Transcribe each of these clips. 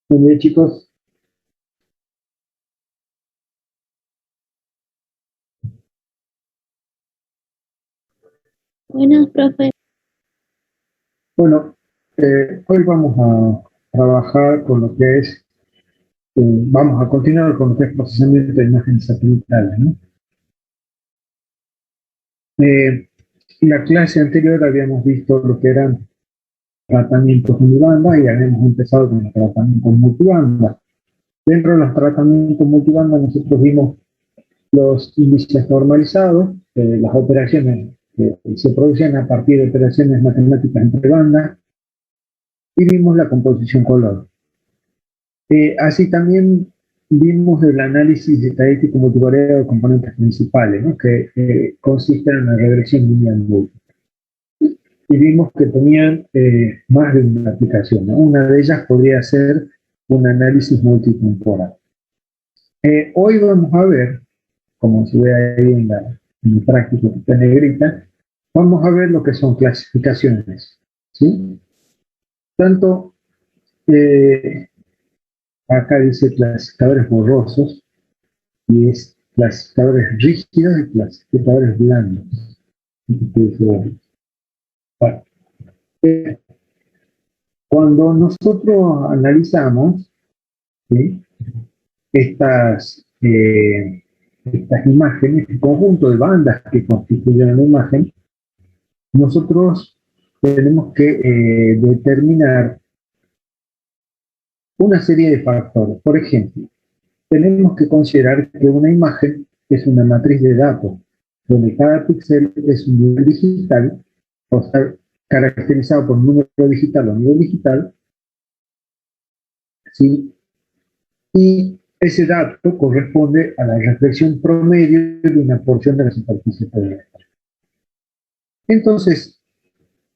Muy bien, chicos. Buenas, profe. Bueno, hoy vamos a trabajar con lo que es, vamos a continuar con lo que es procesamiento de imágenes satelitales, ¿no? En la clase anterior habíamos visto lo que eran tratamientos unibanda y habíamos empezado con los tratamientos multibanda. Dentro de los tratamientos multibanda nosotros vimos los índices normalizados, las operaciones que se producen a partir de operaciones matemáticas entre bandas, y vimos la composición color. Así también vimos el análisis estadístico multivariado de componentes principales, ¿no? Que consiste en una regresión lineal múltiple. Y vimos que tenían más de una aplicación, ¿no? Una de ellas podría ser un análisis multitemporal. Hoy vamos a ver, como se ve ahí en la práctica que está en negrita, vamos a ver lo que son clasificaciones, ¿sí? Tanto acá dice clasificadores borrosos, y es clasificadores rígidos y clasificadores blandos. Bueno, cuando nosotros analizamos, ¿sí?, estas imágenes, el conjunto de bandas que constituyen la imagen, nosotros tenemos que determinar una serie de factores. Por ejemplo, tenemos que considerar que una imagen es una matriz de datos, donde cada píxel es un nivel digital, o sea, caracterizado por un número digital o nivel digital, ¿sí? Y ese dato corresponde a la reflexión promedio de una porción de la superficie terrestre. Entonces,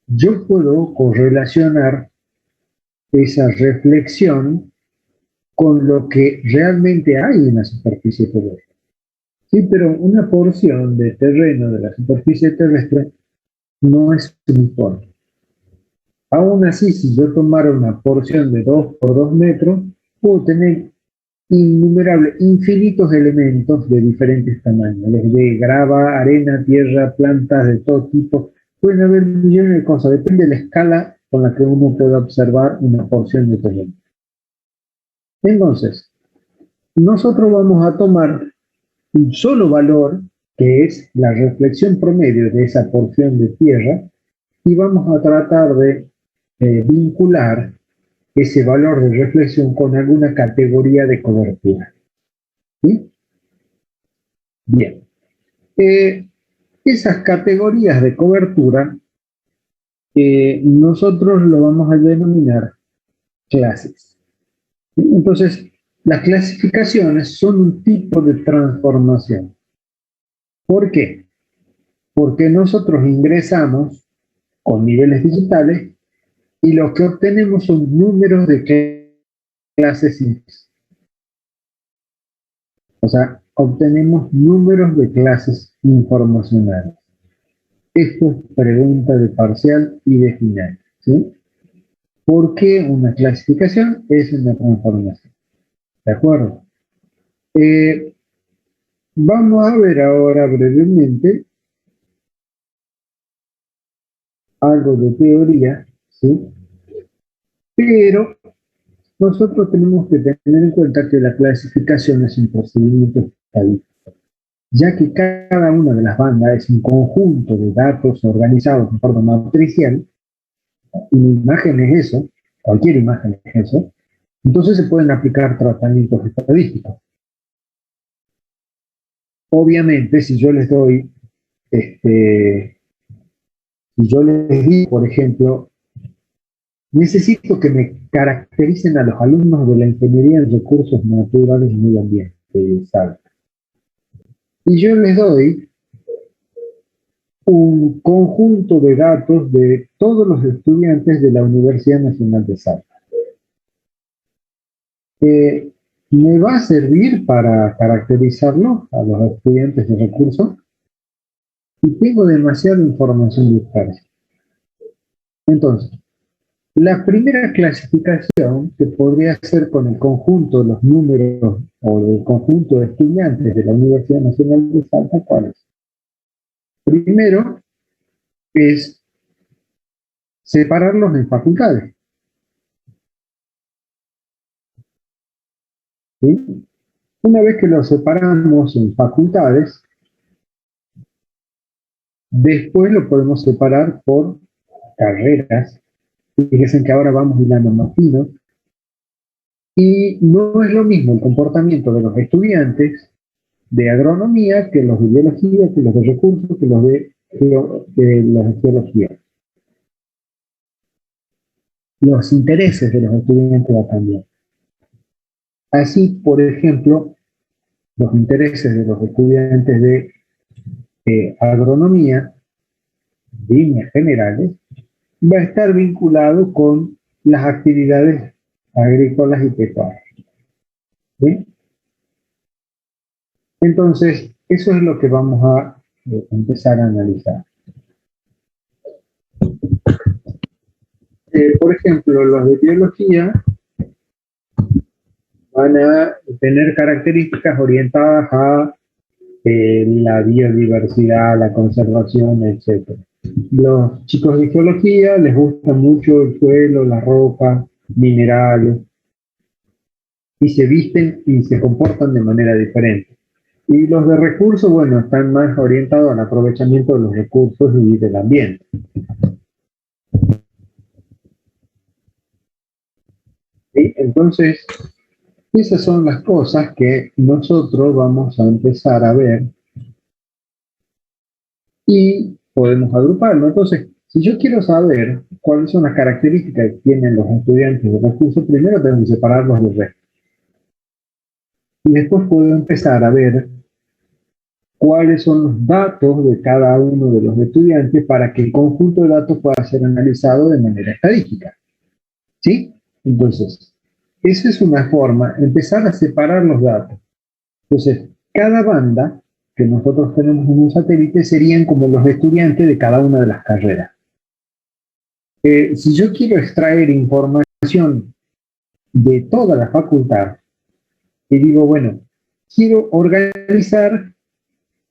yo puedo correlacionar esa reflexión con lo que realmente hay en la superficie terrestre. Sí, pero una porción de terreno de la superficie terrestre no es uniforme. Aún así, si yo tomara una porción de 2 por 2 metros, puedo tener innumerables, infinitos elementos de diferentes tamaños, desde grava, arena, tierra, plantas de todo tipo. Pueden haber millones de cosas, depende de la escala con la que uno pueda observar una porción de terreno. Entonces, nosotros vamos a tomar un solo valor, que es la reflexión promedio de esa porción de tierra, y vamos a tratar de vincular ese valor de reflexión con alguna categoría de cobertura. ¿Sí? Bien. Eh, Esas categorías de cobertura nosotros lo vamos a denominar clases. ¿Sí? Entonces, las clasificaciones son un tipo de transformación. ¿Por qué? Porque nosotros ingresamos con niveles digitales y lo que obtenemos son números de clases. O sea, obtenemos números de clases informacionales. Esto es pregunta de parcial y de final, ¿sí? ¿Por qué una clasificación es una transformación? ¿De acuerdo? Eh, Vamos a ver ahora brevemente algo de teoría, ¿sí? Pero nosotros tenemos que tener en cuenta que la clasificación es un procedimiento estadístico, ya que cada una de las bandas es un conjunto de datos organizados en forma matricial, y la imagen es eso, cualquier imagen es eso, entonces se pueden aplicar tratamientos estadísticos. Obviamente, si yo les digo, por ejemplo, necesito que me caractericen a los alumnos de la ingeniería en recursos naturales y medio ambiente, ¿sabes? Y yo les doy un conjunto de datos de todos los estudiantes de la Universidad Nacional de Salta. Eh, ¿Me va a servir para caracterizarlo a los estudiantes de recursos? Y tengo demasiada información dispersa. Entonces, La primera clasificación, que podría ser con el conjunto de los números o del conjunto de estudiantes de la Universidad Nacional de Salta, ¿cuál es? Primero es separarlos en facultades. ¿Sí? Una vez que los separamos en facultades, después lo podemos separar por carreras. Fíjense que ahora vamos hilando más fino. Y no es lo mismo el comportamiento de los estudiantes de agronomía que los de biología, que los de recursos, que los de geología. Los intereses de los estudiantes van a cambiar. Así, por ejemplo, los intereses de los estudiantes de agronomía, en líneas generales, va a estar vinculado con las actividades agrícolas y pecuarias. ¿Sí? Entonces, eso es lo que vamos a empezar a analizar. Por ejemplo, los de biología van a tener características orientadas a la biodiversidad, la conservación, etc. Los chicos de geología les gusta mucho el suelo, la roca, minerales, y se visten y se comportan de manera diferente. Y los de recursos, bueno, están más orientados al aprovechamiento de los recursos y del ambiente. ¿Sí? Entonces, esas son las cosas que nosotros vamos a empezar a ver y podemos agruparlo. Entonces, si yo quiero saber cuáles son las características que tienen los estudiantes de recursos, primero tengo que separarlos del resto. Y después puedo empezar a ver cuáles son los datos de cada uno de los estudiantes para que el conjunto de datos pueda ser analizado de manera estadística. ¿Sí? Entonces, esa es una forma, empezar a separar los datos. Entonces, cada banda que nosotros tenemos en un satélite serían como los estudiantes de cada una de las carreras. Si yo quiero extraer información de toda la facultad y digo, bueno, quiero organizar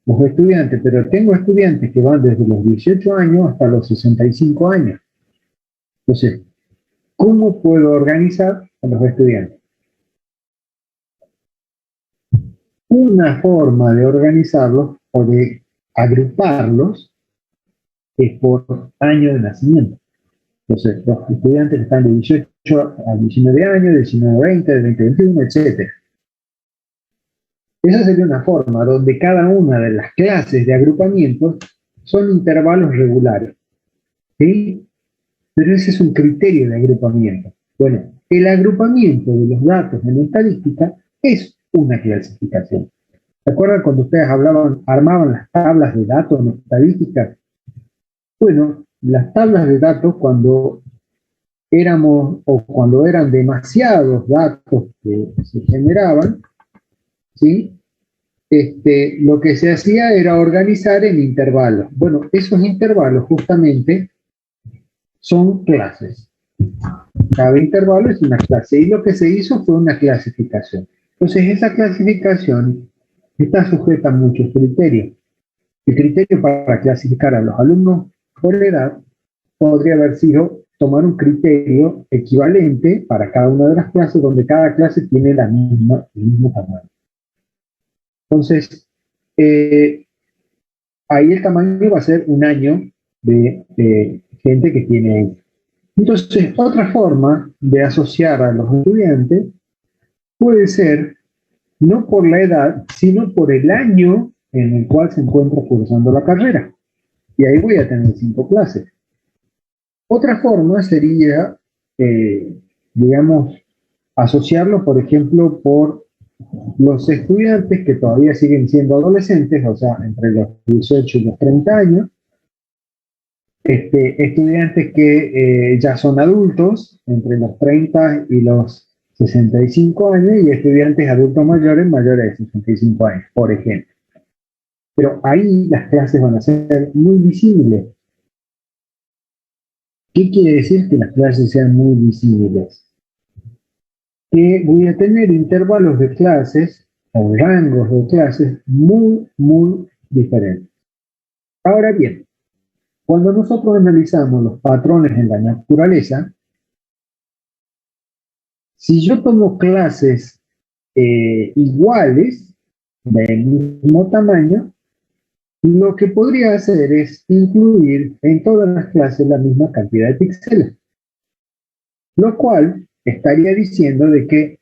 los estudiantes, pero tengo estudiantes que van desde los 18 años hasta los 65 años. Entonces, ¿cómo puedo organizar a los estudiantes? Una forma de organizarlos o de agruparlos es por año de nacimiento. Entonces, los estudiantes que están de 18 a 19 años, de 19 a 20, de 20 a 21, etc. Esa sería una forma donde cada una de las clases de agrupamientos son intervalos regulares. ¿Sí? Pero ese es un criterio de agrupamiento. Bueno, el agrupamiento de los datos en estadística es una clasificación. ¿Se acuerdan cuando ustedes armaban las tablas de datos en estadística? Bueno, las tablas de datos cuando éramos o cuando eran demasiados datos que se generaban, ¿sí? Lo que se hacía era organizar en intervalos. Bueno, esos intervalos justamente son clases. Cada intervalo es una clase y lo que se hizo fue una clasificación. Entonces, esa clasificación está sujeta a muchos criterios. El criterio para clasificar a los alumnos por edad podría haber sido tomar un criterio equivalente para cada una de las clases, donde cada clase tiene el mismo tamaño. Entonces, ahí el tamaño va a ser un año de gente que tiene. Entonces, otra forma de asociar a los estudiantes puede ser no por la edad, sino por el año en el cual se encuentra cursando la carrera. Y ahí voy a tener 5 clases. Otra forma sería, digamos, asociarlo, por ejemplo, por los estudiantes que todavía siguen siendo adolescentes, o sea, entre los 18 y los 30 años, estudiantes que ya son adultos, entre los 30 y los 65 años, y estudiantes adultos mayores de 65 años, por ejemplo. Pero ahí las clases van a ser muy visibles. ¿Qué quiere decir que las clases sean muy visibles? Que voy a tener intervalos de clases o rangos de clases muy diferentes. Ahora bien, cuando nosotros analizamos los patrones en la naturaleza, si yo tomo clases iguales, del mismo tamaño, lo que podría hacer es incluir en todas las clases la misma cantidad de píxeles, lo cual estaría diciendo de que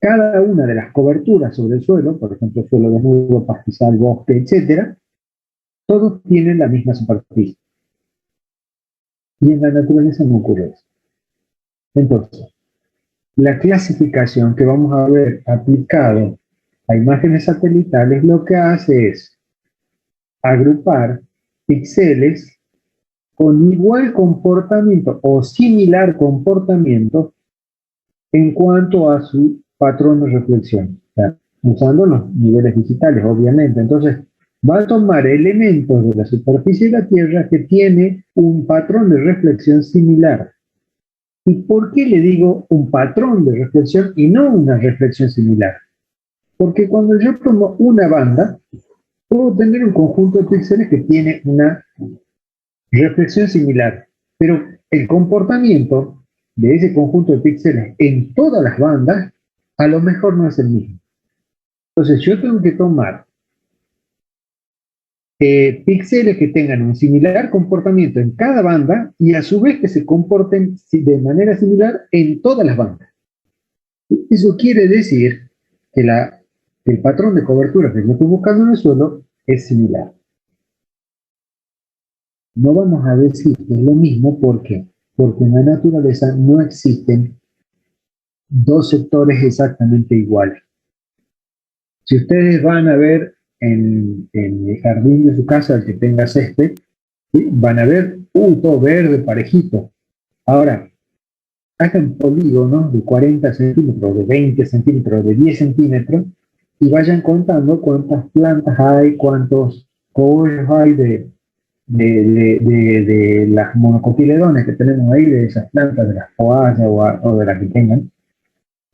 cada una de las coberturas sobre el suelo, por ejemplo, suelo desnudo, pastizal, bosque, etcétera, todos tienen la misma superficie. Y en la naturaleza no ocurre eso. Entonces, la clasificación que vamos a ver aplicado a imágenes satelitales lo que hace es agrupar píxeles con igual comportamiento o similar comportamiento en cuanto a su patrón de reflexión, o sea, usando los niveles digitales, obviamente. Entonces, va a tomar elementos de la superficie de la Tierra que tiene un patrón de reflexión similar. ¿Y por qué le digo un patrón de reflexión y no una reflexión similar? Porque cuando yo tomo una banda, puedo tener un conjunto de píxeles que tiene una reflexión similar, pero el comportamiento de ese conjunto de píxeles en todas las bandas a lo mejor no es el mismo. Entonces yo tengo que tomar píxeles que tengan un similar comportamiento en cada banda y a su vez que se comporten de manera similar en todas las bandas. Eso quiere decir que, que el patrón de cobertura que yo estoy buscando en el suelo es similar. No vamos a decir que es lo mismo, ¿por qué? Porque en la naturaleza no existen dos sectores exactamente iguales. Si ustedes van a ver en el jardín de su casa, el que tenga césped, ¿sí? Van a ver, todo verde, parejito. Ahora, hagan polígonos de 40 centímetros, de 20 centímetros, de 10 centímetros, y vayan contando cuántas plantas hay, cuántos cogollos hay de las monocotiledones que tenemos ahí, de esas plantas, de las poallas o de las que tengan,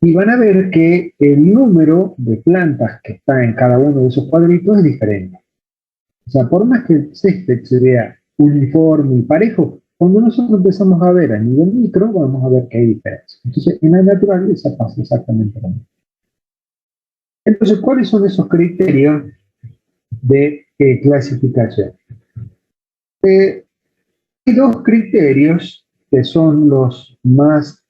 y van a ver que el número de plantas que está en cada uno de esos cuadritos es diferente. O sea, por más que el césped se vea uniforme y parejo, cuando nosotros empezamos a ver a nivel micro, vamos a ver que hay diferencias. Entonces, en la naturaleza pasa exactamente lo mismo. Entonces, ¿cuáles son esos criterios de clasificación? Hay dos criterios que son los más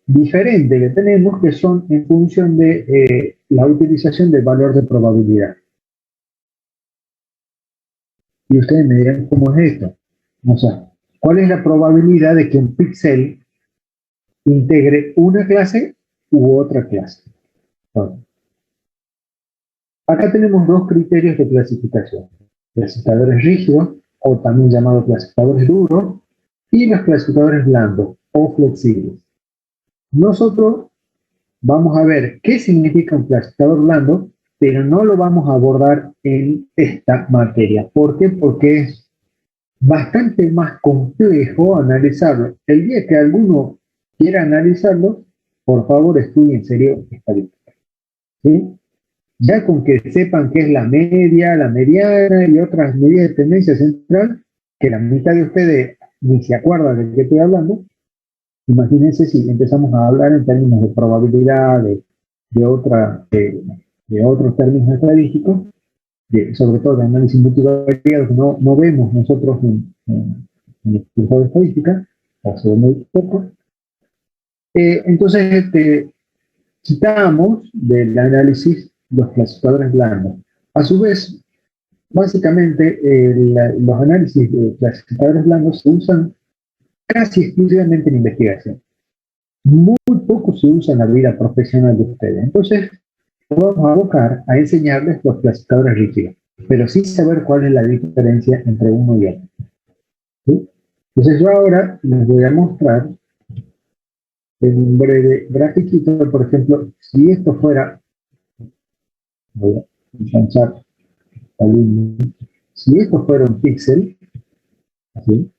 diferentes que tenemos, que son en función de la utilización del valor de probabilidad. Y ustedes me dirán, ¿cómo es esto? O sea, ¿cuál es la probabilidad de que un píxel integre una clase u otra clase? Bueno, acá tenemos dos criterios de clasificación. Clasificadores rígidos, o también llamados clasificadores duros, y los clasificadores blandos o flexibles. Nosotros vamos a ver qué significa un clasificador blando, pero no lo vamos a abordar en esta materia. ¿Por qué? Porque es bastante más complejo analizarlo. El día que alguno quiera analizarlo, por favor estudien en serio estadística. ¿Sí? Ya con que sepan qué es la media, la mediana y otras medidas de tendencia central, que la mitad de ustedes ni se acuerda de qué estoy hablando, imagínense si empezamos a hablar en términos de probabilidad, de otros términos estadísticos, sobre todo de análisis multivariado, que no vemos nosotros en el curso de estadística, o se ve muy poco. Entonces, quitamos del análisis los clasificadores blandos. A su vez, básicamente, los análisis de clasificadores blandos se usan casi exclusivamente en investigación. Muy poco se usa en la vida profesional de ustedes. Entonces, vamos a abocar a enseñarles los clasificadores rígidos, pero sin saber cuál es la diferencia entre uno y otro. ¿Sí? Entonces, yo ahora les voy a mostrar en un breve grafiquito, por ejemplo, si esto fuera, voy a ensanchar la línea. Si esto fuera un píxel, así,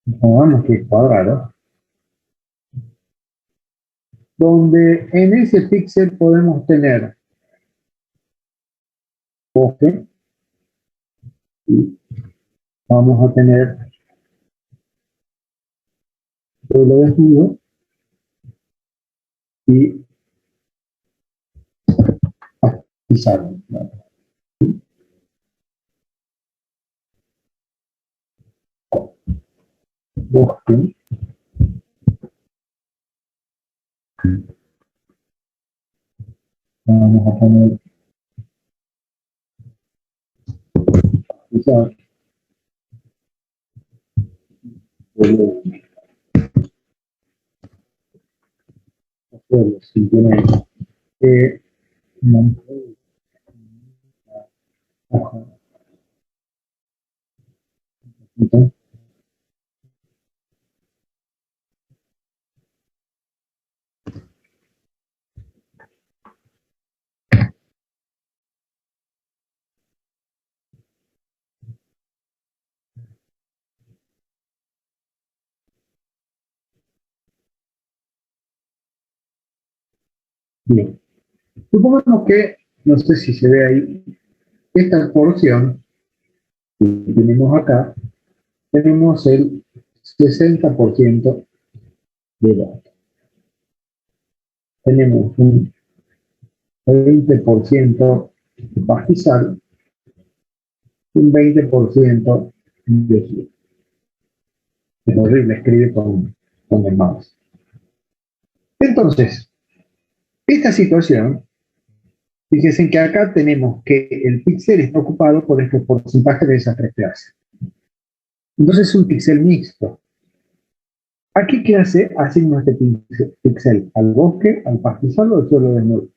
supongamos que es cuadrado, donde en ese píxel podemos tener bosque y vamos a tener suelo desnudo y pizarra. Bosque, vamos a poner pizarra, suelo, simplemente. No, bien. Supongamos que, no sé si se ve ahí, esta porción que tenemos acá, tenemos el 60% de datos. Tenemos un 20% de pastizal, un 20% de cielo. Es horrible escribir con el mouse. Entonces, esta situación, fíjense que acá tenemos que el píxel está ocupado por este porcentaje de esas tres clases. Entonces es un píxel mixto. ¿A qué clase asigno este píxel? ¿Al bosque, al pastizal o al suelo desnudo?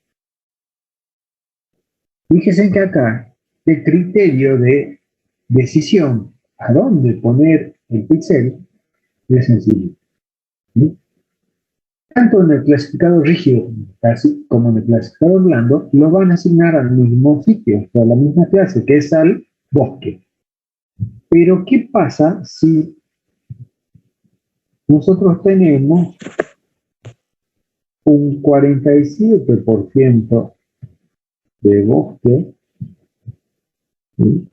Fíjense que acá el criterio de decisión a dónde poner el píxel es sencillo. ¿Sí? Tanto en el clasificador rígido como en el clasificador blando, lo van a asignar al mismo sitio, o a la misma clase, que es al bosque. Pero, ¿qué pasa si nosotros tenemos un 47% de bosque? ¿Sí?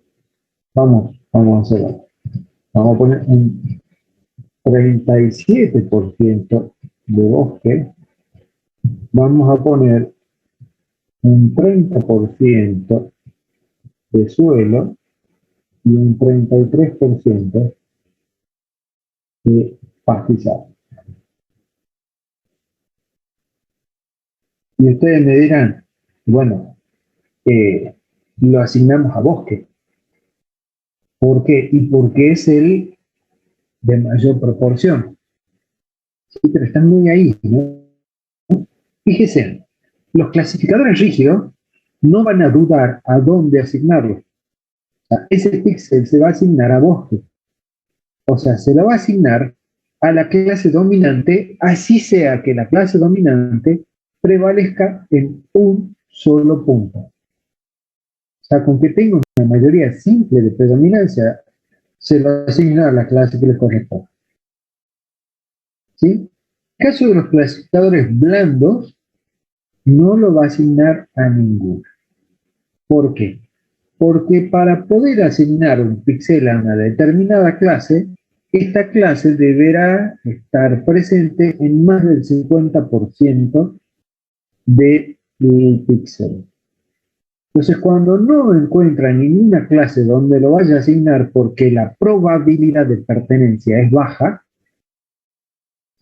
Vamos a hacerlo. Vamos a poner un 37% de bosque. Vamos a poner un 30% de suelo y un 33% de pastizal. Y ustedes me dirán, bueno, lo asignamos a bosque. ¿Por qué? Y porque es el de mayor proporción. Sí, pero están muy ahí, ¿no? Fíjense, los clasificadores rígidos no van a dudar a dónde asignarlo. O sea, ese píxel se va a asignar a bosque. O sea, se lo va a asignar a la clase dominante, así sea que la clase dominante prevalezca en un solo punto. O sea, con que tenga una mayoría simple de predominancia, se lo asigna a la clase que le corresponde. ¿Sí? En el caso de los clasificadores blandos, no lo va a asignar a ninguno. ¿Por qué? Porque para poder asignar un píxel a una determinada clase, esta clase deberá estar presente en más del 50% del píxel. Entonces, cuando no encuentra ninguna clase donde lo vaya a asignar porque la probabilidad de pertenencia es baja,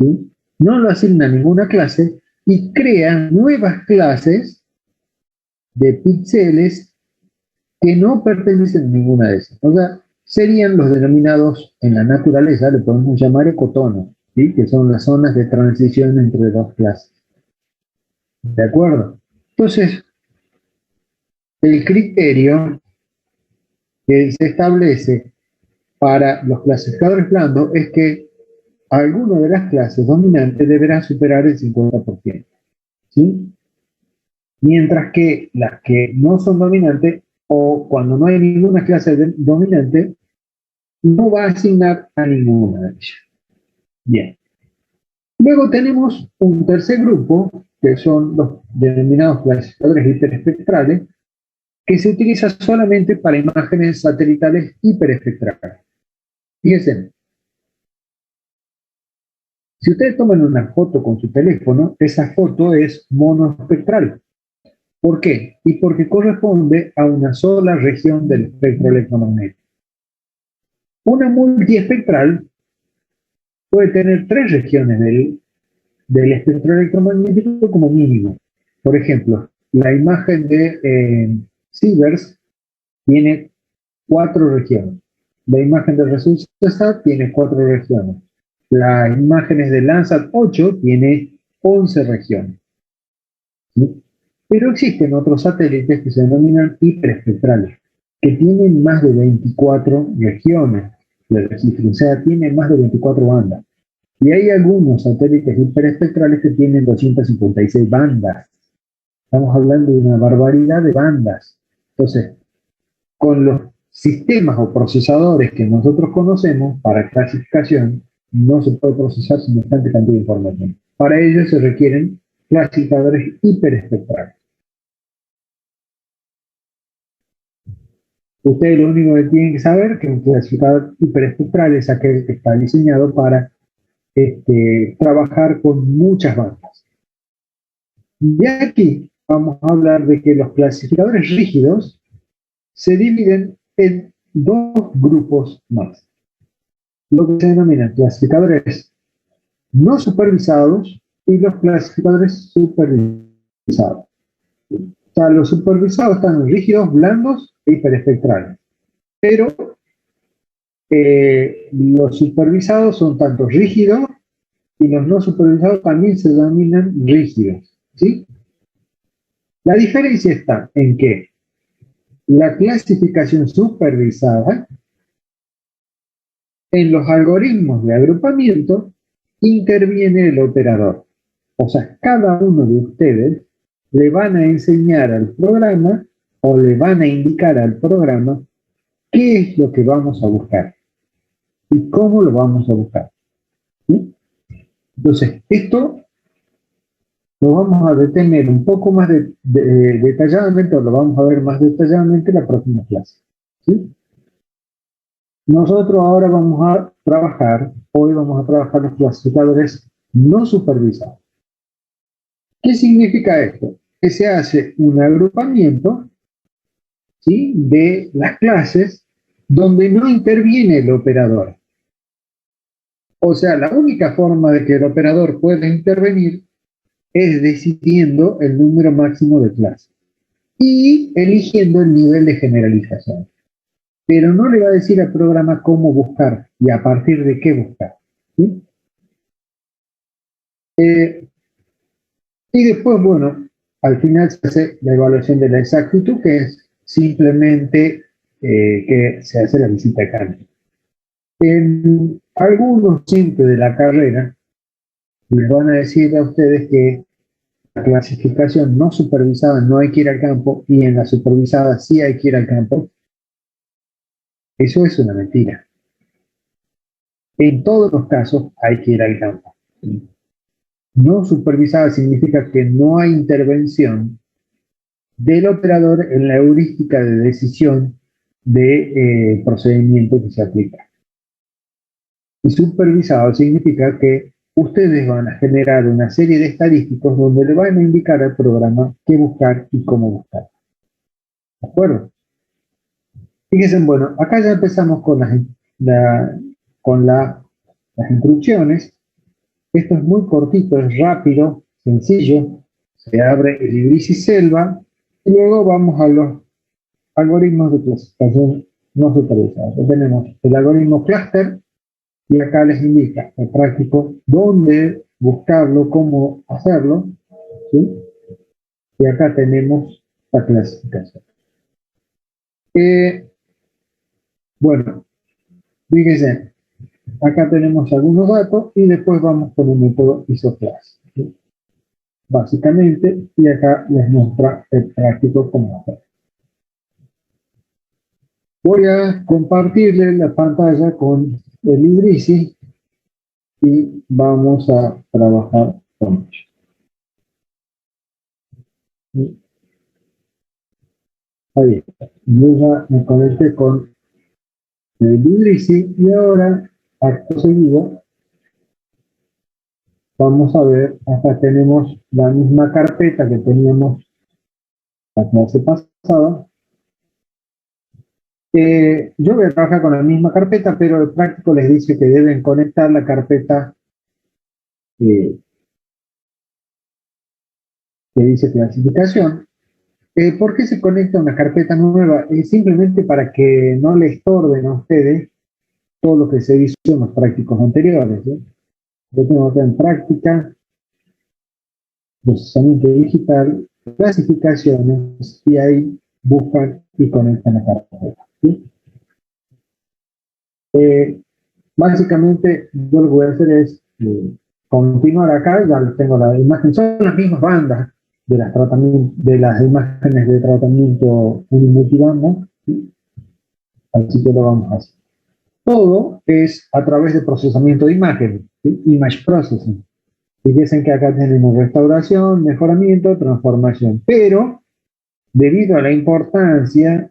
¿sí? No lo asigna a ninguna clase y crea nuevas clases de píxeles que no pertenecen a ninguna de esas. O sea, serían los denominados en la naturaleza, le podemos llamar ecotonos, ¿sí? Que son las zonas de transición entre dos clases. ¿De acuerdo? Entonces, el criterio que se establece para los clasificadores blandos es que alguna de las clases dominantes deberá superar el 50%. ¿Sí? Mientras que las que no son dominantes o cuando no hay ninguna clase dominante, no va a asignar a ninguna de ellas. Bien. Luego tenemos un tercer grupo, que son los denominados clasificadores hiperespectrales, que se utiliza solamente para imágenes satelitales hiperespectrales. Fíjense, si ustedes toman una foto con su teléfono, esa foto es monoespectral. ¿Por qué? Y porque corresponde a una sola región del espectro electromagnético. Una multiespectral puede tener tres regiones del espectro electromagnético como mínimo. Por ejemplo, la imagen de Sivers tiene 4 regiones. La imagen de Resultsat tiene 4 regiones. Las imágenes de Landsat 8 tiene 11 regiones. ¿Sí? Pero existen otros satélites que se denominan hiperespectrales, que tienen más de 24 regiones de registro, o sea, tienen más de 24 bandas. Y hay algunos satélites hiperespectrales que tienen 256 bandas. Estamos hablando de una barbaridad de bandas. Entonces, con los sistemas o procesadores que nosotros conocemos para clasificación, no se puede procesar semejante cantidad de información. Para ello se requieren clasificadores hiperespectrales. Ustedes lo único que tienen que saber es que un clasificador hiperespectral es aquel que está diseñado para trabajar con muchas bandas. De aquí vamos a hablar de que los clasificadores rígidos se dividen en dos grupos más. Lo que se denominan clasificadores no supervisados y los clasificadores supervisados. O sea, los supervisados están rígidos, blandos e hiperespectrales. Pero los supervisados son tanto rígidos y los no supervisados también se denominan rígidos. ¿Sí? La diferencia está en que la clasificación supervisada en los algoritmos de agrupamiento interviene el operador. O sea, cada uno de ustedes le van a enseñar al programa o le van a indicar al programa qué es lo que vamos a buscar y cómo lo vamos a buscar. ¿Sí? Entonces, esto lo vamos a detener un poco más detalladamente, o lo vamos a ver más detalladamente en la próxima clase. ¿Sí? Nosotros ahora hoy vamos a trabajar los clasificadores no supervisados. ¿Qué significa esto? Que se hace un agrupamiento, ¿sí?, de las clases donde no interviene el operador. O sea, la única forma de que el operador pueda intervenir es decidiendo el número máximo de clases y eligiendo el nivel de generalización. Pero no le va a decir al programa cómo buscar y a partir de qué buscar. ¿Sí? Y después, bueno, al final se hace la evaluación de la exactitud, que es simplemente que se hace la visita de campo. En algunos centros de la carrera les van a decir a ustedes que la clasificación no supervisada no hay que ir al campo y en la supervisada sí hay que ir al campo. Eso es una mentira. En todos los casos hay que ir al campo. No supervisada significa que no hay intervención del operador en la heurística de decisión de procedimiento que se aplica. Y supervisado significa que ustedes van a generar una serie de estadísticos donde le van a indicar al programa qué buscar y cómo buscar. ¿De acuerdo? Fíjense, bueno, acá ya empezamos con las instrucciones. Esto es muy cortito, es rápido, sencillo. Se abre el Ibris Selva y luego vamos a los algoritmos de clasificación no supervisados. Tenemos el algoritmo cluster y acá les indica el práctico dónde buscarlo, cómo hacerlo, ¿sí? Y acá tenemos la clasificación. Bueno, fíjense, acá tenemos algunos datos y después vamos con el método isoclase, ¿sí? Básicamente, y acá les muestra el práctico cómo hacer. Voy a compartirle la pantalla con el Idrisi y vamos a trabajar con ello. Ahí está. Yo ya me conecté con el Idrisi y ahora, acto seguido, vamos a ver, acá tenemos la misma carpeta que teníamos la clase pasada. Yo voy a trabajar con la misma carpeta, pero el práctico les dice que deben conectar la carpeta eh, que dice clasificación. ¿Por qué se conecta una carpeta nueva? Simplemente para que no les estorben a ustedes todo lo que se hizo en los prácticos anteriores. Yo tengo acá en práctica, procesamiento digital, clasificaciones, y ahí buscan y conectan la carpeta. ¿Sí? Básicamente, yo lo que voy a hacer es continuar acá, ya tengo la imagen, son las mismas bandas de las imágenes de tratamiento multibanda, ¿sí? Así que lo vamos a hacer. Todo es a través de procesamiento de imágenes, ¿sí? Image processing. Fíjense que acá tenemos restauración, mejoramiento, transformación, pero debido a la importancia,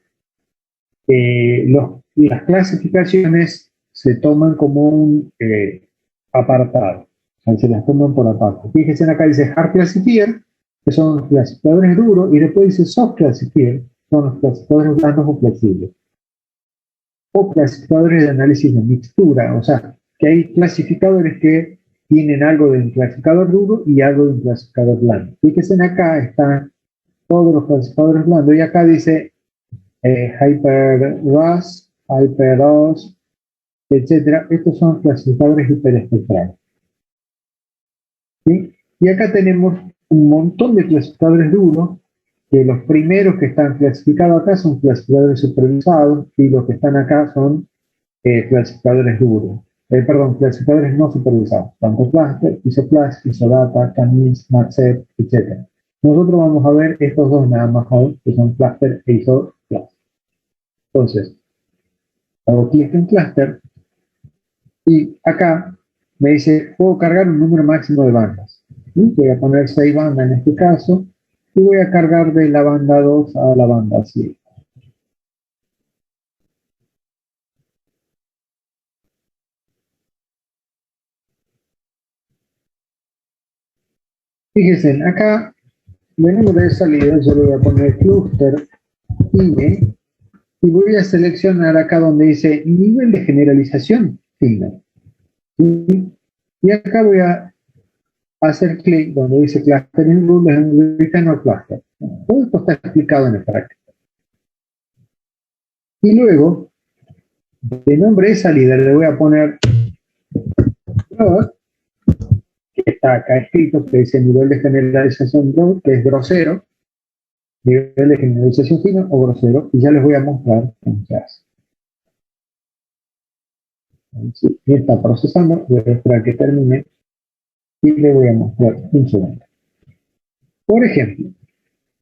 las clasificaciones se toman como un apartado, o sea, se las toman por aparte. Fíjense acá dice Hard Classifier, que son los clasificadores duros, y después dice Soft Classifier, son los clasificadores blandos o flexibles. O clasificadores de análisis de mixtura, o sea, que hay clasificadores que tienen algo de un clasificador duro y algo de un clasificador blando. Fíjense acá están todos los clasificadores blandos, y acá dice HyperRAS, HyperOS, etcétera. Estos son clasificadores hiperespectrales. ¿Sí? Y acá tenemos un montón de clasificadores duros, que los primeros que están clasificados acá son clasificadores supervisados, y los que están acá son clasificadores duros. Perdón, clasificadores no supervisados, tanto Cluster, IsoClass, IsoData, Canins, MaxEp, etc. Nosotros vamos a ver estos dos nada más hoy, que son Cluster e IsoClass. Entonces, hago clic en Cluster y acá me dice, puedo cargar un número máximo de bandas. ¿Sí? Voy a poner 6 bandas en este caso y voy a cargar de la banda 2 a la banda 7. Fíjense, acá, de número de salida, yo le voy a poner cluster INE y voy a seleccionar acá donde dice nivel de generalización final. ¿Sí? Y acá voy a hacer clic donde dice clustering rules and written or cluster. Todo esto está explicado en el práctico. Y luego, de nombre de salida, le voy a poner que está acá escrito, que dice nivel de generalización que es grosero, nivel de generalización fino o grosero, y ya les voy a mostrar cómo se hace. Sí, está procesando, voy a esperar que termine y le voy a mostrar un segundo. Por ejemplo,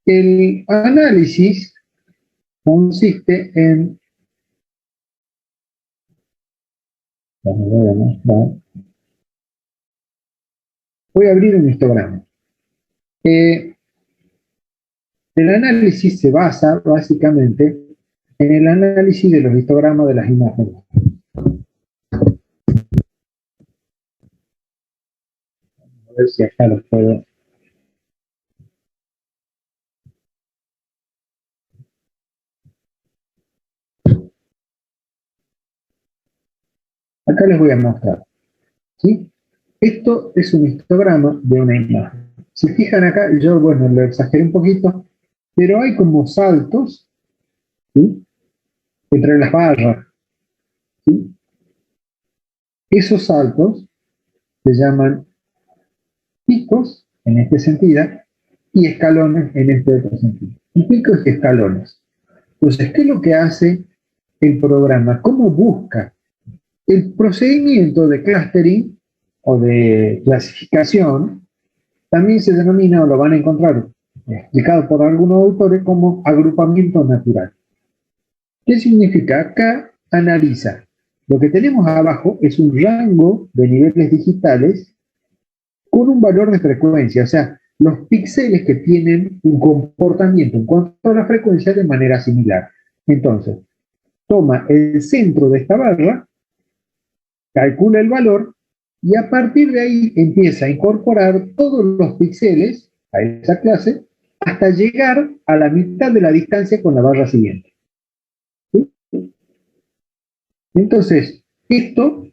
el análisis consiste en, voy a abrir un histograma. El análisis se basa básicamente en el análisis de los histogramas de las imágenes. A ver si acá los puedo. Acá les voy a mostrar. ¿Sí? Esto es un histograma de una imagen. Si fijan acá, yo, bueno, lo exageré un poquito, pero hay como saltos, ¿sí?, entre las barras. ¿Sí? Esos saltos se llaman picos, en este sentido, y escalones, en este otro sentido. Y picos y escalones. Entonces, ¿qué es lo que hace el programa? ¿Cómo busca? El procedimiento de clustering o de clasificación también se denomina, o lo van a encontrar explicado por algunos autores, como agrupamiento natural. ¿Qué significa? Acá analiza. Lo que tenemos abajo es un rango de niveles digitales con un valor de frecuencia, o sea, los píxeles que tienen un comportamiento en cuanto a la frecuencia de manera similar. Entonces, toma el centro de esta barra, calcula el valor y a partir de ahí empieza a incorporar todos los píxeles a esa clase hasta llegar a la mitad de la distancia con la barra siguiente. ¿Sí? Entonces, esto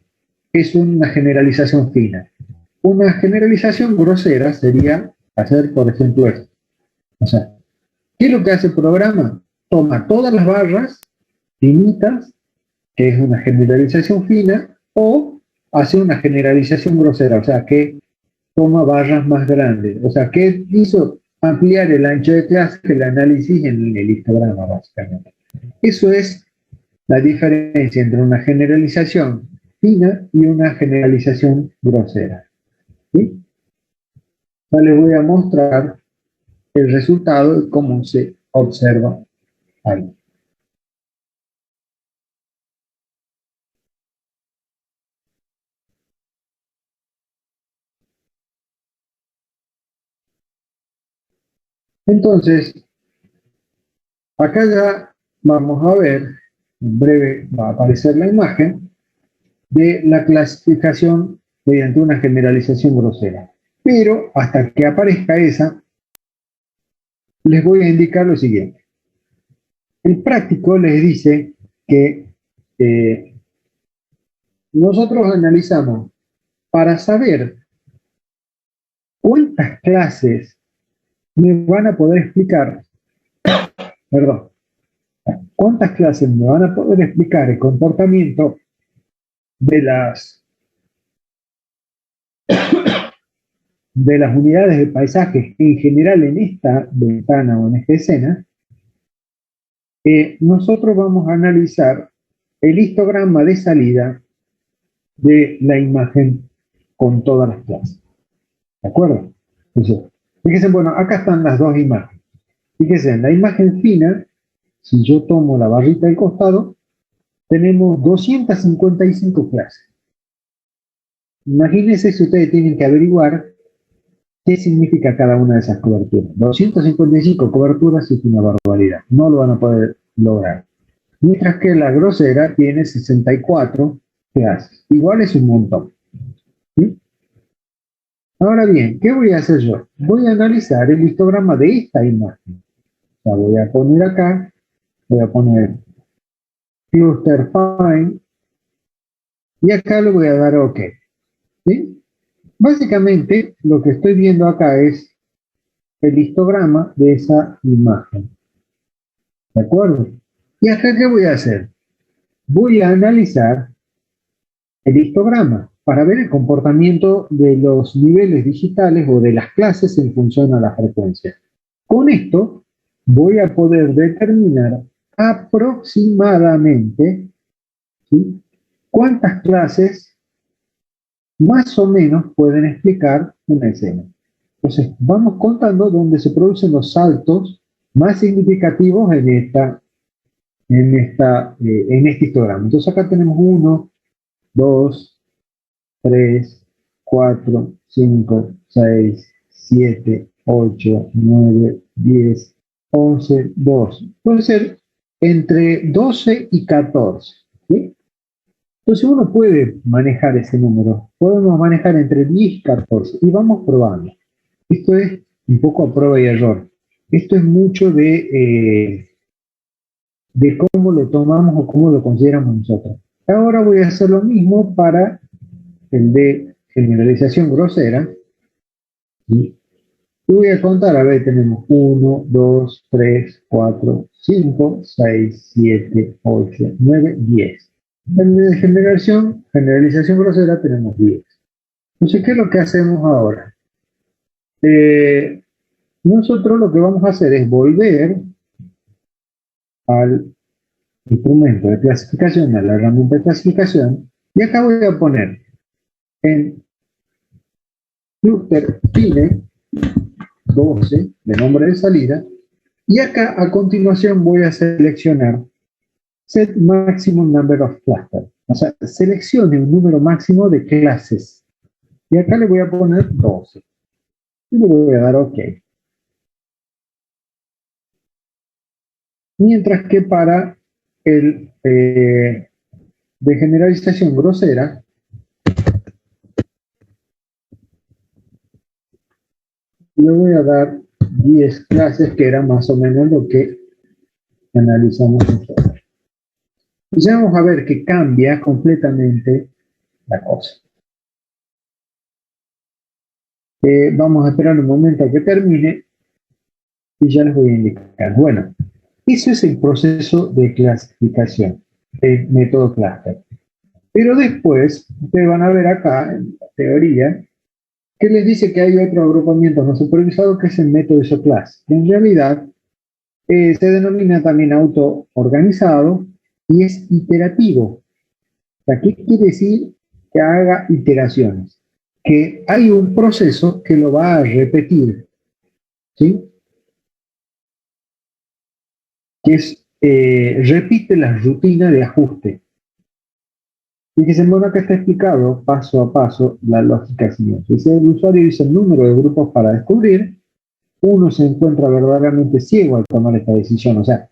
es una generalización fina. Una generalización grosera sería hacer, por ejemplo, esto. O sea, ¿qué es lo que hace el programa? Toma todas las barras finitas, que es una generalización fina, o hace una generalización grosera, o sea, que toma barras más grandes. O sea, que hizo ampliar el ancho de clase que el análisis en el histograma, básicamente. Eso es la diferencia entre una generalización fina y una generalización grosera. ¿Sí? Ya les voy a mostrar el resultado de cómo se observa ahí. Entonces, acá ya vamos a ver, en breve va a aparecer la imagen, de la clasificación mediante una generalización grosera. Pero hasta que aparezca esa, les voy a indicar lo siguiente. El práctico les dice que nosotros analizamos para saber cuántas clases me van a poder explicar, perdón, cuántas clases me van a poder explicar el comportamiento de las unidades de paisaje en general en esta ventana o en esta escena. Nosotros vamos a analizar el histograma de salida de la imagen con todas las clases. ¿De acuerdo? Entonces, fíjense, bueno, acá están las dos imágenes. Fíjense, en la imagen fina, si yo tomo la barrita del costado, tenemos 255 clases. Imagínense si ustedes tienen que averiguar qué significa cada una de esas coberturas. 255 coberturas es una barbaridad. No lo van a poder lograr. Mientras que la grosera tiene 64 clases. Igual es un montón. ¿Sí? Ahora bien, ¿qué voy a hacer yo? Voy a analizar el histograma de esta imagen. La voy a poner acá, voy a poner cluster find y acá le voy a dar OK. ¿Sí? Básicamente, lo que estoy viendo acá es el histograma de esa imagen. ¿De acuerdo? ¿Y acá qué voy a hacer? Voy a analizar el histograma para ver el comportamiento de los niveles digitales o de las clases en función a la frecuencia. Con esto voy a poder determinar aproximadamente, ¿sí?, cuántas clases más o menos pueden explicar una escena. Entonces, vamos contando dónde se producen los saltos más significativos en este histograma. Entonces, acá tenemos 1, 2, 3, 4, 5, 6, 7, 8, 9, 10, 11, 12. Puede ser entre 12 y 14. ¿Sí? Entonces uno puede manejar ese número. Podemos manejar entre 10 y 14 y vamos probando. Esto es un poco a prueba y error. Esto es mucho de cómo lo tomamos o cómo lo consideramos nosotros. Ahora voy a hacer lo mismo para el de generalización grosera. ¿Sí? Y voy a contar, a ver, tenemos 1, 2, 3, 4, 5, 6, 7, 8, 9, 10. En de generalización grosera tenemos 10. Entonces, ¿qué es lo que hacemos ahora? Nosotros lo que vamos a hacer es volver al instrumento de clasificación, a la herramienta de clasificación, y acá voy a poner en cluster fine 12 de nombre de salida, y acá a continuación voy a seleccionar set maximum number of clusters. O sea, seleccione un número máximo de clases. Y acá le voy a poner 12. Y le voy a dar OK. Mientras que para el de generalización grosera, le voy a dar 10 clases, que era más o menos lo que analizamos nosotros. Y ya vamos a ver que cambia completamente la cosa. Vamos a esperar un momento a que termine y ya les voy a indicar. Bueno, ese es el proceso de clasificación del método cluster. Pero después, ustedes van a ver acá, en la teoría, que les dice que hay otro agrupamiento no supervisado, que es el método isoclass. En realidad, se denomina también autoorganizado y es iterativo. O sea, ¿qué quiere decir? Que haga iteraciones. Que hay un proceso que lo va a repetir, ¿sí? Que es, repite la rutina de ajuste. Fíjense, bueno, acá está explicado paso a paso la lógica siguiente. Dice, el usuario dice el número de grupos para descubrir. Uno se encuentra verdaderamente ciego al tomar esta decisión. O sea,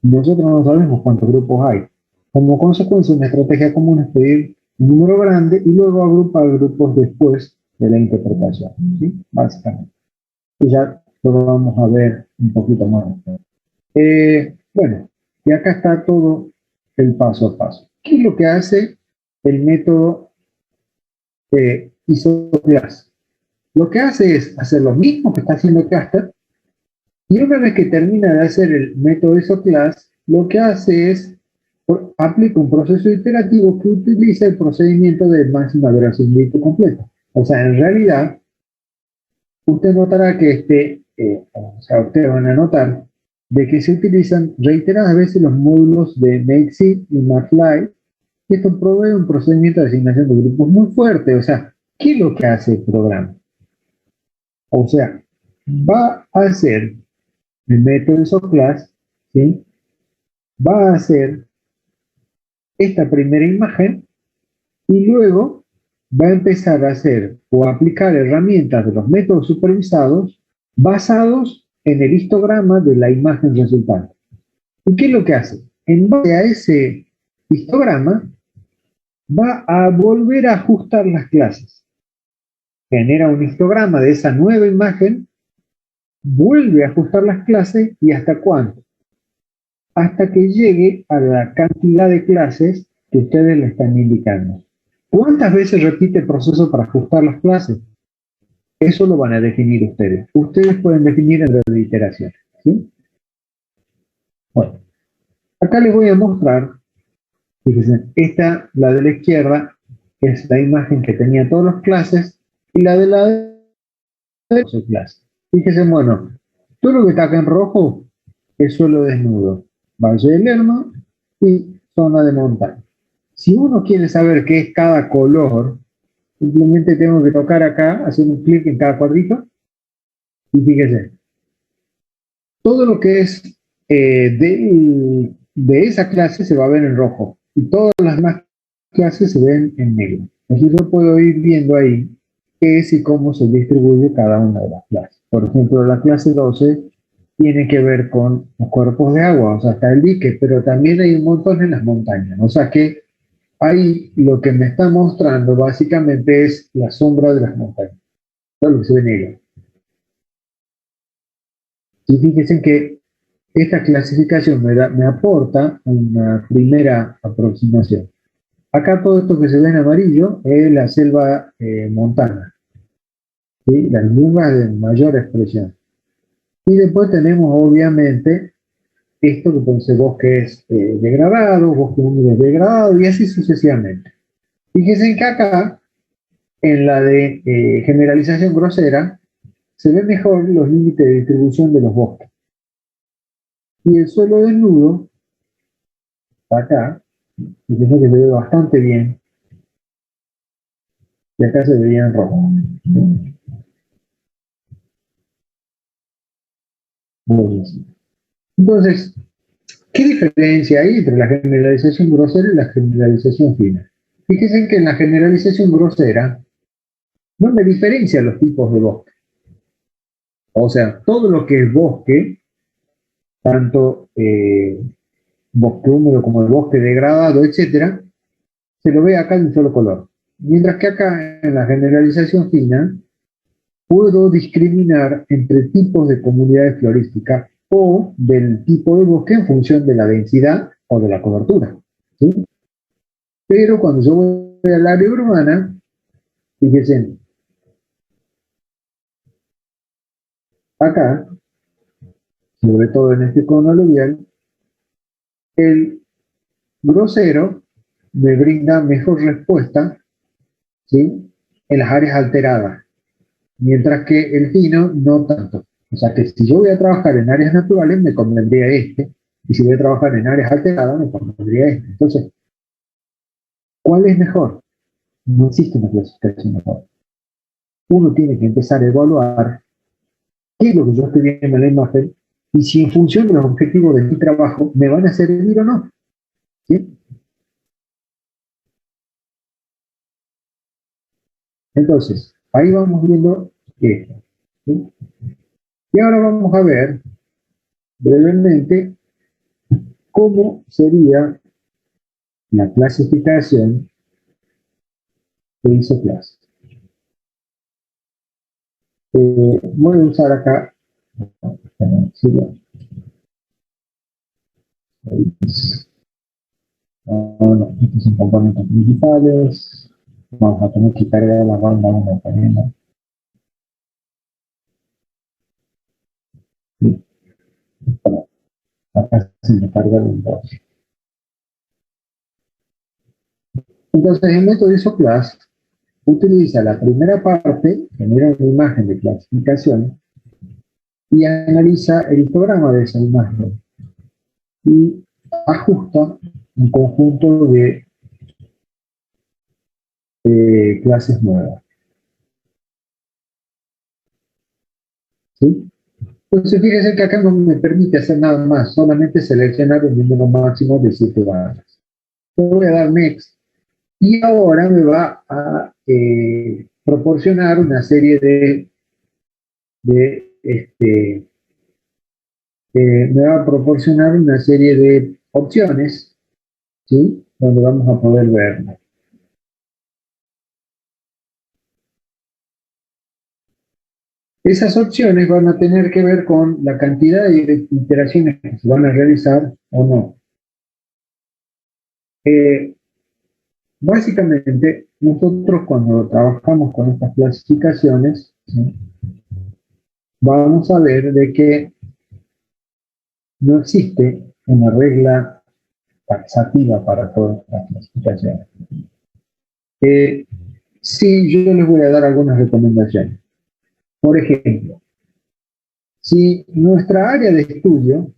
nosotros no sabemos cuántos grupos hay. Como consecuencia, una estrategia común es pedir un número grande y luego agrupar grupos después de la interpretación, ¿sí? Básicamente. Y ya lo vamos a ver un poquito más. Bueno, y acá está todo el paso a paso. ¿Qué es lo que hace el método isoclass? Lo que hace es hacer lo mismo que está haciendo Cluster, y una vez que termina de hacer el método isoclass, lo que hace es aplica un proceso iterativo que utiliza el procedimiento de máxima verosimilitud completa. O sea, en realidad, usted notará que ustedes van a notar de que se utilizan reiteradas veces los módulos de MakeSeed y MathLive, y esto provee un procedimiento de asignación de grupos muy fuerte. O sea, ¿qué es lo que hace el programa? O sea, va a hacer el método isoclass, ¿sí? Va a hacer esta primera imagen y luego va a empezar a hacer o a aplicar herramientas de los métodos supervisados basados en el histograma de la imagen resultante. ¿Y qué es lo que hace? En base a ese histograma, va a volver a ajustar las clases. Genera un histograma de esa nueva imagen, vuelve a ajustar las clases y ¿hasta cuánto? Hasta que llegue a la cantidad de clases que ustedes le están indicando. ¿Cuántas veces repite el proceso para ajustar las clases? Eso lo van a definir ustedes. Ustedes pueden definir en las iteraciones, ¿sí? Bueno, acá les voy a mostrar, fíjense, esta, la de la izquierda, es la imagen que tenía todas las clases, y la de la derecha clase. Fíjense, bueno, todo lo que está acá en rojo es suelo desnudo, Valle de Lerma y zona de montaña. Si uno quiere saber qué es cada color, simplemente tengo que tocar acá, hacer un clic en cada cuadrito, y fíjese, todo lo que es de esa clase se va a ver en rojo, y todas las demás clases se ven en negro. Así yo puedo ir viendo ahí qué es y cómo se distribuye cada una de las clases. Por ejemplo, la clase 12 tiene que ver con los cuerpos de agua, o sea, está el dique, pero también hay un montón en las montañas. O sea que ahí lo que me está mostrando básicamente es la sombra de las montañas, todo lo que se ve negro. Y fíjense que esta clasificación me aporta una primera aproximación. Acá todo esto que se ve en amarillo es la selva montana, ¿sí? Las yungas de mayor expresión. Y después tenemos obviamente esto que puede ser bosques degradados, bosques húmedos degradados y así sucesivamente. Fíjense que acá, en la de generalización grosera, se ven mejor los límites de distribución de los bosques. Y el suelo desnudo, acá, fíjense que se ve bastante bien, y acá se veía en rojo. Buenísimo. Entonces, ¿Qué diferencia hay entre la generalización grosera y la generalización fina? Fíjense que en la generalización grosera no me diferencia los tipos de bosque. O sea, todo lo que es bosque, tanto bosque húmedo como el bosque degradado, etcétera, se lo ve acá de un solo color. Mientras que acá en la generalización fina puedo discriminar entre tipos de comunidades florísticas o del tipo de bosque en función de la densidad o de la cobertura. ¿Sí? Pero cuando yo voy al área urbana, fíjense, acá, sobre todo en este cono aluvial, el grosero me brinda mejor respuesta, ¿sí?, en las áreas alteradas, mientras que el fino no tanto. O sea que si yo voy a trabajar en áreas naturales, me convendría este, y si voy a trabajar en áreas alteradas, me convendría este. Entonces, ¿cuál es mejor? No existe una clasificación mejor. Uno tiene que empezar a evaluar qué es lo que yo estoy viendo en la imagen y si en función de los objetivos de mi trabajo me van a servir o no. ¿Sí? Entonces, ahí vamos viendo esto. ¿Sí? Y ahora vamos a ver brevemente cómo sería la clasificación de isoclase. Voy a usar acá, no, estos son componentes principales. Vamos a tener que cargar la banda 1 también, ¿no? Sí. Acá se me carga el 2. Entonces, el método ISOCLASS utiliza la primera parte, genera una imagen de clasificación y analiza el histograma de esa imagen y ajusta un conjunto de clases nuevas. ¿Sí? Entonces, fíjense que acá no me permite hacer nada más, solamente seleccionar el número máximo de 7 barras. Le voy a dar Next y ahora me va a proporcionar una serie de me va a proporcionar una serie de opciones, ¿sí?, donde vamos a poder verlo. Esas opciones van a tener que ver con la cantidad de iteraciones que se van a realizar o no. Básicamente, nosotros cuando trabajamos con estas clasificaciones, ¿sí?, vamos a ver de que no existe una regla taxativa para todas las clasificaciones. Sí, yo les voy a dar algunas recomendaciones. Por ejemplo, si nuestra área de estudio,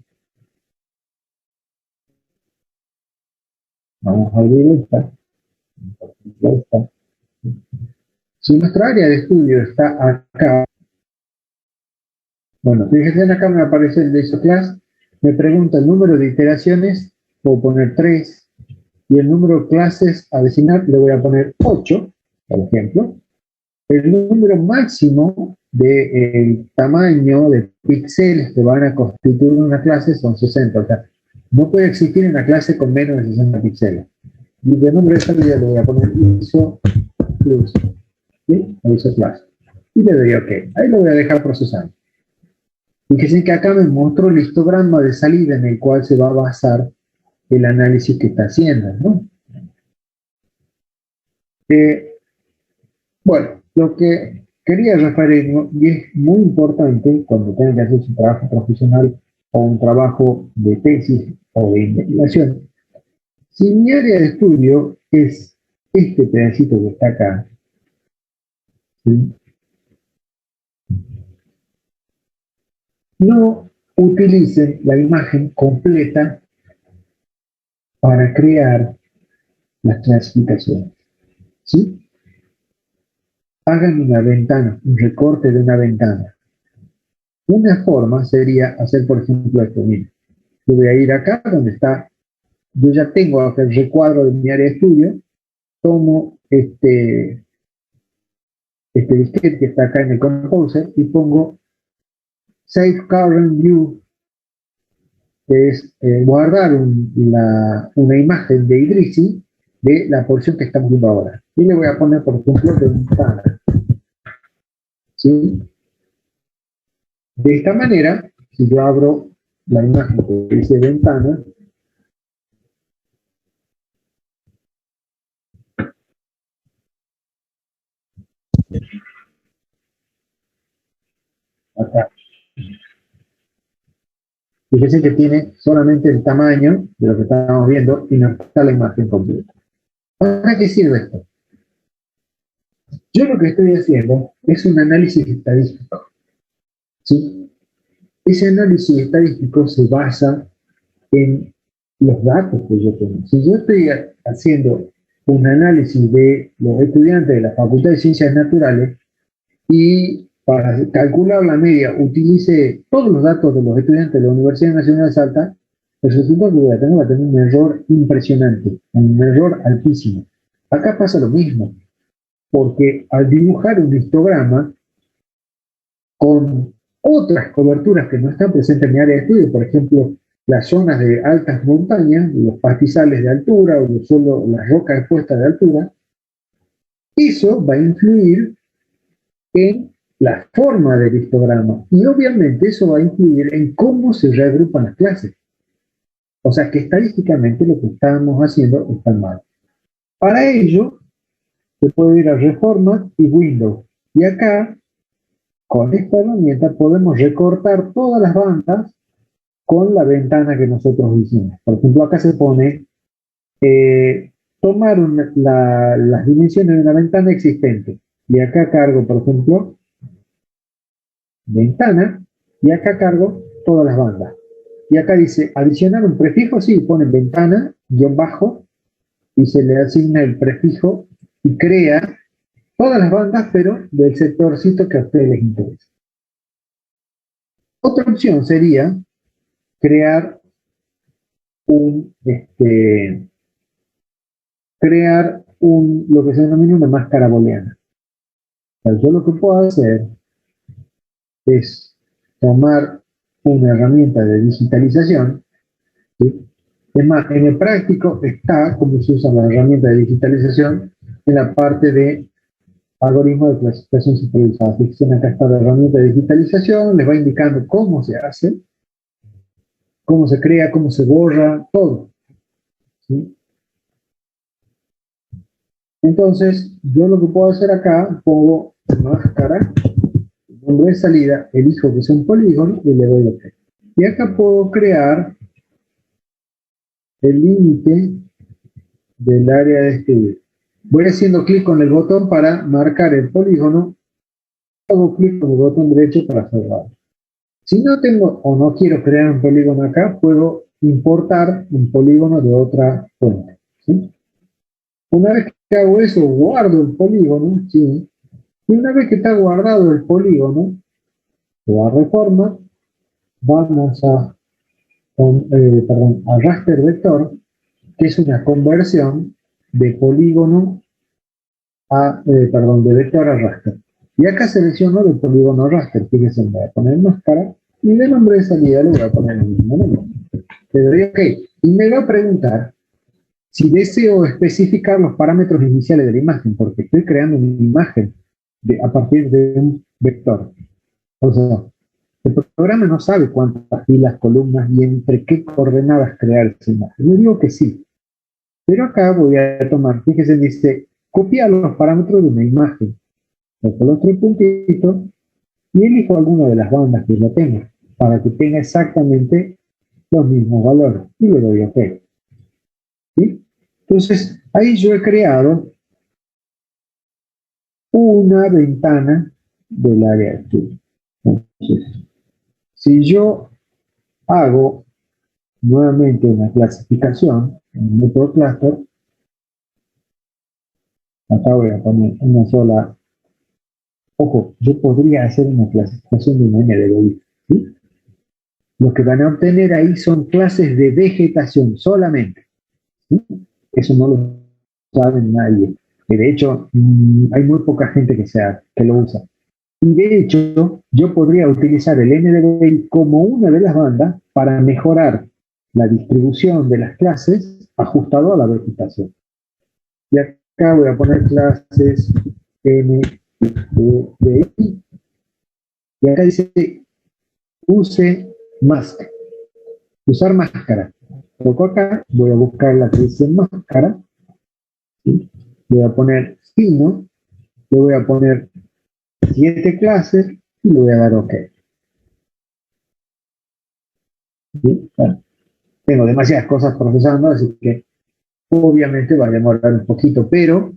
vamos a abrir esta, si nuestra área de estudio está acá, bueno, fíjense acá me aparece el de isoclass, me pregunta el número de iteraciones, puedo poner 3, y el número de clases a designar le voy a poner 8, por ejemplo. El número máximo de tamaño de píxeles que van a constituir una clase son 60. O sea, no puede existir una clase con menos de 60 píxeles. Y de nombre de salida le voy a poner ISO plus, ¿sí? ISO class. Y le doy OK. Ahí lo voy a dejar procesando. Fíjense que acá me muestro el histograma de salida en el cual se va a basar el análisis que está haciendo, ¿no? Bueno, lo que quería referirme, y es muy importante cuando tengan que hacer su trabajo profesional o un trabajo de tesis o de investigación, si mi área de estudio es este pedacito que está acá, ¿sí?, no utilicen la imagen completa para crear las clasificaciones, ¿sí? Hagan una ventana, un recorte de una ventana. Una forma sería hacer, por ejemplo, esto, miren. yo voy a ir acá donde está, yo ya tengo acá el recuadro de mi área de estudio, tomo este disquete que está acá en el Composer y pongo Save Current View, que es guardar una imagen de Idrisi de la porción que estamos viendo ahora. Y le voy a poner, por ejemplo, de ventana. ¿Sí? De esta manera, si yo abro la imagen que dice ventana, acá, fíjense que tiene solamente el tamaño de lo que estábamos viendo y no está la imagen completa. ¿Para qué sirve esto? Yo lo que estoy haciendo es un análisis estadístico. ¿Sí? Ese análisis estadístico se basa en los datos que yo tengo. Si yo estoy haciendo un análisis de los estudiantes de la Facultad de Ciencias Naturales y para calcular la media utilice todos los datos de los estudiantes de la Universidad Nacional de Salta, el resultado que voy a tener un error impresionante, un error altísimo. Acá pasa lo mismo, porque al dibujar un histograma con otras coberturas que no están presentes en mi área de estudio, por ejemplo, las zonas de altas montañas, los pastizales de altura o solo las rocas expuestas de altura, eso va a influir en la forma del histograma y obviamente eso va a influir en cómo se reagrupan las clases. O sea que estadísticamente lo que estamos haciendo está mal. Para ello, se puede ir a Reformat y Windows. Y acá, con esta herramienta, podemos recortar todas las bandas con la ventana que nosotros hicimos. Por ejemplo, acá se pone tomar las dimensiones de una ventana existente. Y acá cargo, por ejemplo, ventana, y acá cargo todas las bandas. Y acá dice adicionar un prefijo, sí, ponen ventana, guión bajo, y se le asigna el prefijo y crea todas las bandas, pero del sectorcito que a ustedes les interesa. Otra opción sería crear lo que se denomina una máscara booleana. O sea, yo lo que puedo hacer es tomar una herramienta de digitalización, ¿sí? Es más, en el práctico está cómo se usa la herramienta de digitalización en la parte de algoritmo de clasificación supervisada. Fíjense, acá está la herramienta de digitalización, les va indicando cómo se hace, cómo se crea, cómo se borra, todo. ¿Sí? Entonces, yo lo que puedo hacer acá, pongo máscara, nombre de salida, elijo que sea un polígono y le doy OK. Y acá puedo crear el límite del área de estudio. Voy haciendo clic con el botón para marcar el polígono, hago clic con el botón derecho para cerrar. Si no tengo o no quiero crear un polígono acá, puedo importar un polígono de otra fuente. ¿Sí? Una vez que hago eso, guardo el polígono, ¿sí? Y una vez que está guardado el polígono, se va a reforma, vamos a raster vector, que es una conversión de polígono de vector a raster. Y acá selecciono el polígono raster, fíjense, me voy a poner máscara, y de nombre de salida le voy a poner el mismo nombre. Le doy OK. Y me va a preguntar si deseo especificar los parámetros iniciales de la imagen, porque estoy creando una imagen a partir de un vector. O sea, el programa no sabe cuántas filas, columnas y entre qué coordenadas crear esa imagen. Yo digo que sí. Pero acá voy a tomar, fíjese, dice, copiar los parámetros de una imagen. Con los tres puntitos y elijo alguna de las bandas que yo tenga para que tenga exactamente los mismos valores. Y le doy OK. ¿Sí? Entonces, ahí yo he creado una ventana del área de estudio. Entonces, si yo hago nuevamente una clasificación en el método cluster, acá voy a poner una sola. Ojo, yo podría hacer una clasificación de una N de Belief, ¿sí? Lo que van a obtener ahí son clases de vegetación solamente. ¿Sí? Eso no lo sabe nadie. De hecho, hay muy poca gente que lo usa. Y de hecho, yo podría utilizar el NDVI como una de las bandas para mejorar la distribución de las clases ajustado a la vegetación. Y acá voy a poner clases NDVI. Y acá dice use máscara. Usar máscara. Toco acá, voy a buscar la que dice máscara. ¿Sí? Voy a poner signo, le voy a poner 7 clases y le voy a dar OK. ¿Sí? Bueno, tengo demasiadas cosas procesando, así que obviamente va a demorar un poquito, pero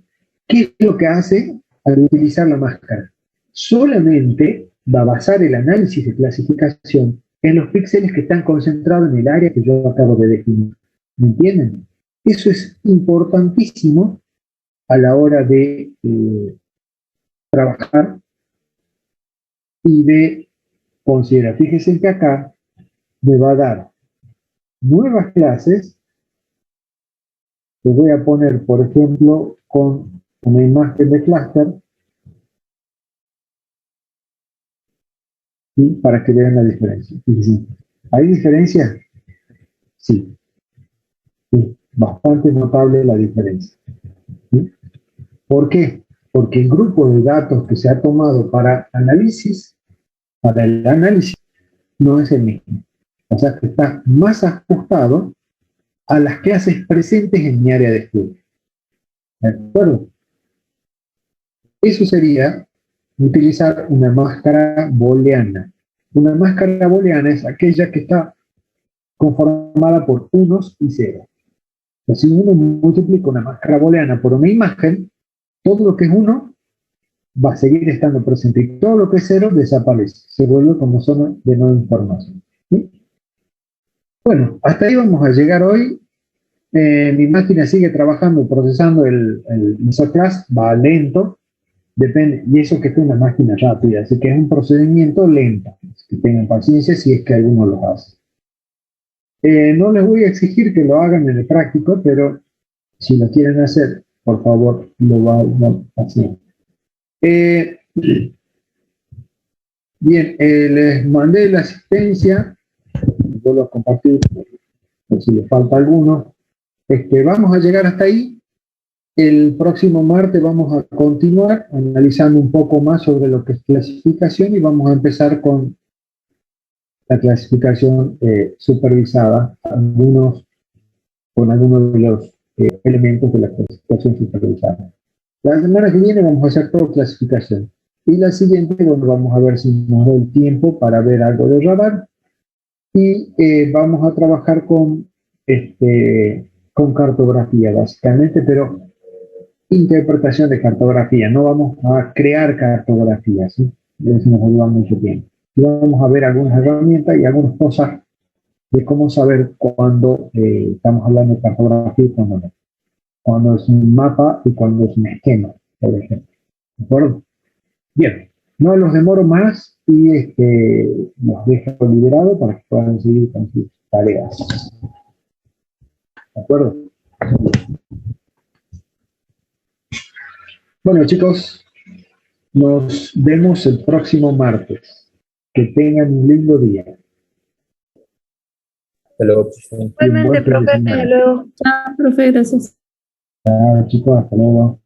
¿qué es lo que hace al utilizar la máscara? Solamente va a basar el análisis de clasificación en los píxeles que están concentrados en el área que yo acabo de definir. ¿Me entienden? Eso es importantísimo a la hora de trabajar y de considerar. Fíjense que acá me va a dar nuevas clases. Les voy a poner, por ejemplo, con una imagen de clúster, ¿sí? Para que vean la diferencia. Fíjense. ¿Hay diferencia? Sí. Sí. Bastante notable la diferencia. ¿Sí? ¿Por qué? Porque el grupo de datos que se ha tomado para el análisis, no es el mismo. O sea que está más ajustado a las clases presentes en mi área de estudio. ¿De acuerdo? Eso sería utilizar una máscara booleana. Una máscara booleana es aquella que está conformada por unos y ceros. Si uno multiplica una máscara booleana por una imagen, todo lo que es uno va a seguir estando presente y todo lo que es cero desaparece, se vuelve como zona de no información. ¿Sí? Bueno, hasta ahí vamos a llegar hoy. Mi máquina sigue trabajando, procesando el class, va lento, depende, y eso que es una máquina rápida, así que es un procedimiento lento. Que tengan paciencia si es que alguno lo hace. No les voy a exigir que lo hagan en el práctico, pero si lo quieren hacer, por favor, lo vayan haciendo. Bien, les mandé la asistencia, vuelvo a compartir, por si les falta alguno. Vamos a llegar hasta ahí. El próximo martes vamos a continuar analizando un poco más sobre lo que es clasificación y vamos a empezar con la clasificación supervisada, con algunos de los elementos de la clasificación supervisada. La semana que viene vamos a hacer todo clasificación. Y la siguiente, bueno, vamos a ver si nos da el tiempo para ver algo de radar. Y vamos a trabajar con cartografía, básicamente, pero interpretación de cartografía. No vamos a crear cartografía, ¿sí? Eso nos lleva mucho tiempo. Y vamos a ver algunas herramientas y algunas cosas de cómo saber cuándo estamos hablando de cartografía y cuándo no. Cuando es un mapa y cuando es un esquema, por ejemplo. ¿De acuerdo? Bien, no los demoro más y los dejo liberados para que puedan seguir con sus tareas. ¿De acuerdo? Bueno, chicos, nos vemos el próximo martes. Que tengan un lindo día. Hasta luego. Igualmente, profe, hasta luego. Ah, profe, gracias. Chao, chicos, hasta luego.